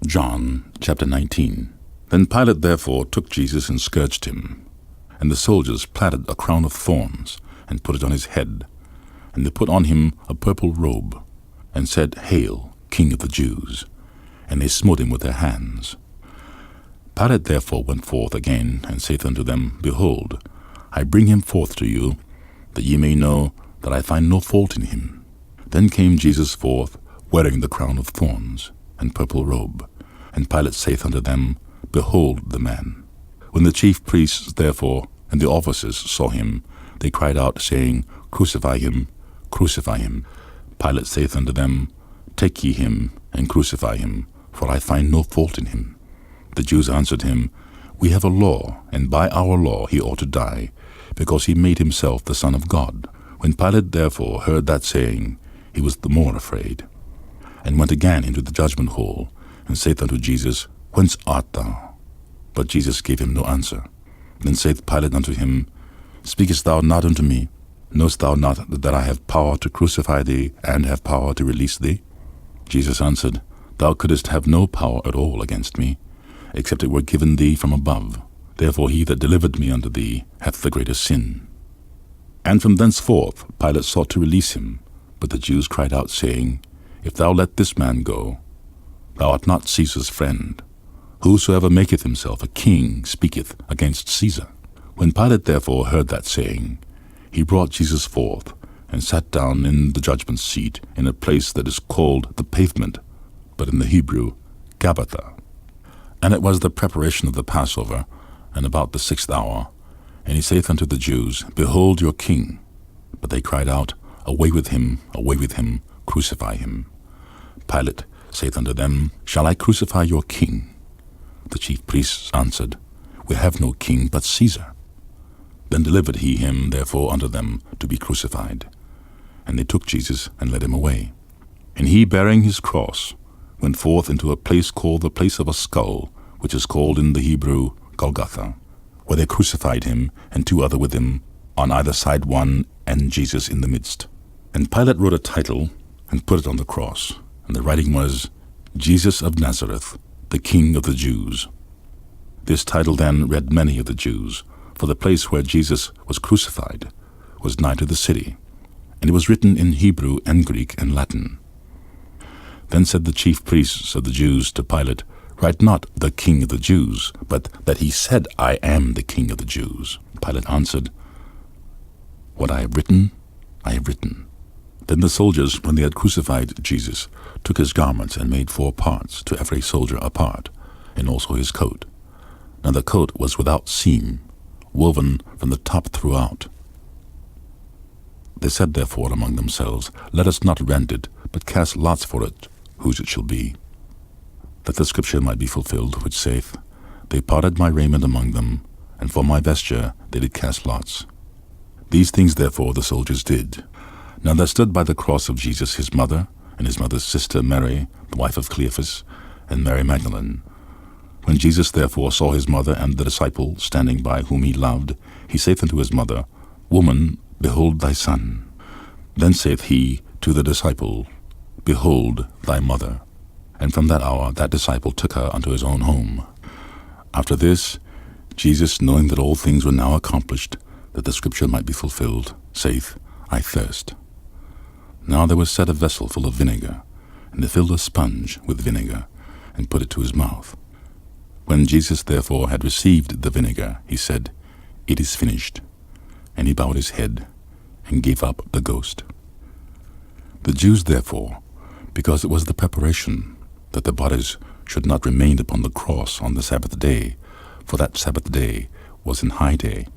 John chapter 19. Then Pilate therefore took Jesus and scourged him. And the soldiers platted a crown of thorns, and put it on his head. And they put on him a purple robe, and said, Hail, King of the Jews! And they smote him with their hands. Pilate therefore went forth again, and saith unto them, Behold, I bring him forth to you, that ye may know that I find no fault in him. Then came Jesus forth, wearing the crown of thorns, and purple robe. And Pilate saith unto them, Behold the man. When the chief priests therefore and the officers saw him, they cried out, saying, Crucify him, crucify him. Pilate saith unto them, Take ye him, and crucify him, for I find no fault in him. The Jews answered him, We have a law, and by our law he ought to die, because he made himself the Son of God. When Pilate therefore heard that saying, he was the more afraid, and went again into the judgment hall, and saith unto Jesus, Whence art thou? But Jesus gave him no answer. Then saith Pilate unto him, Speakest thou not unto me? Knowest thou not that I have power to crucify thee, and have power to release thee? Jesus answered, Thou couldest have no power at all against me, except it were given thee from above. Therefore he that delivered me unto thee hath the greater sin. And from thenceforth Pilate sought to release him. But the Jews cried out, saying, If thou let this man go, thou art not Caesar's friend. Whosoever maketh himself a king speaketh against Caesar. When Pilate therefore heard that saying, he brought Jesus forth, and sat down in the judgment seat in a place that is called the Pavement, but in the Hebrew, Gabbatha. And it was the preparation of the Passover, and about the 6th hour. And he saith unto the Jews, Behold your king. But they cried out, Away with him, crucify him. Pilate saith unto them, Shall I crucify your king? The chief priests answered, We have no king but Caesar. Then delivered he him therefore unto them to be crucified. And they took Jesus and led him away. And he, bearing his cross, went forth into a place called the place of a skull, which is called in the Hebrew Golgotha, where they crucified him, and two other with him, on either side one, and Jesus in the midst. And Pilate wrote a title, and put it on the cross, and the writing was, Jesus of Nazareth, the King of the Jews. This title then read many of the Jews, for the place where Jesus was crucified was nigh to the city, and it was written in Hebrew and Greek and Latin. Then said the chief priests of the Jews to Pilate, Write not the King of the Jews, but that he said, I am the King of the Jews. Pilate answered, What I have written, I have written. Then the soldiers, when they had crucified Jesus, took his garments and made 4 parts, to every soldier a part, and also his coat. Now the coat was without seam, woven from the top throughout. They said therefore among themselves, Let us not rend it, but cast lots for it, whose it shall be. That the scripture might be fulfilled, which saith, They parted my raiment among them, and for my vesture they did cast lots. These things therefore the soldiers did. Now there stood by the cross of Jesus his mother, and his mother's sister Mary, the wife of Cleophas, and Mary Magdalene. When Jesus therefore saw his mother and the disciple standing by whom he loved, he saith unto his mother, Woman, behold thy son. Then saith he to the disciple, Behold thy mother. And from that hour that disciple took her unto his own home. After this, Jesus, knowing that all things were now accomplished, that the scripture might be fulfilled, saith, I thirst. Now there was set a vessel full of vinegar, and they filled a sponge with vinegar, and put it to his mouth. When Jesus therefore had received the vinegar, he said, It is finished. And he bowed his head, and gave up the ghost. The Jews therefore, because it was the preparation that the bodies should not remain upon the cross on the Sabbath day, for that Sabbath day was an high day,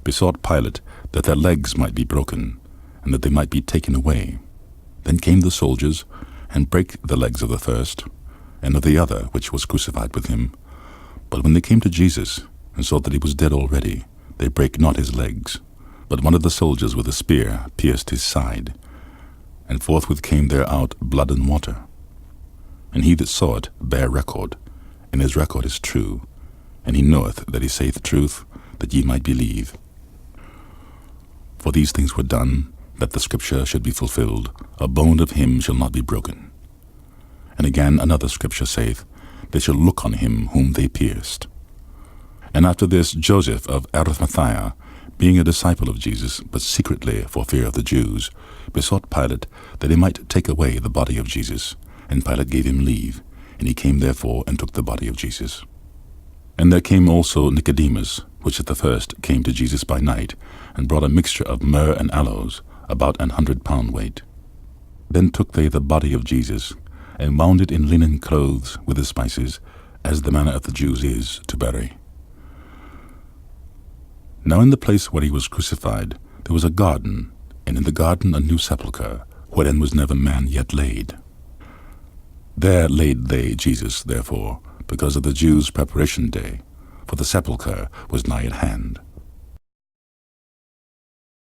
besought Pilate that their legs might be broken, and that they might be taken away. Then came the soldiers, and brake the legs of the first, and of the other which was crucified with him. But when they came to Jesus, and saw that he was dead already, they brake not his legs. But one of the soldiers with a spear pierced his side, and forthwith came there out blood and water. And he that saw it bare record, and his record is true, and he knoweth that he saith truth, that ye might believe. For these things were done, that the scripture should be fulfilled, A bone of him shall not be broken. And again another scripture saith, they should look on him whom they pierced. And after this Joseph of Arimathea, being a disciple of Jesus, but secretly for fear of the Jews, besought Pilate that he might take away the body of Jesus. And Pilate gave him leave, and he came therefore and took the body of Jesus. And there came also Nicodemus, which at the first came to Jesus by night, and brought a mixture of myrrh and aloes, about 100 pound weight. Then took they the body of Jesus, and wound it in linen clothes with the spices, as the manner of the Jews is to bury. Now in the place where he was crucified there was a garden, and in the garden a new sepulchre, wherein was never man yet laid. There laid they Jesus, therefore, because of the Jews' preparation day, for the sepulchre was nigh at hand.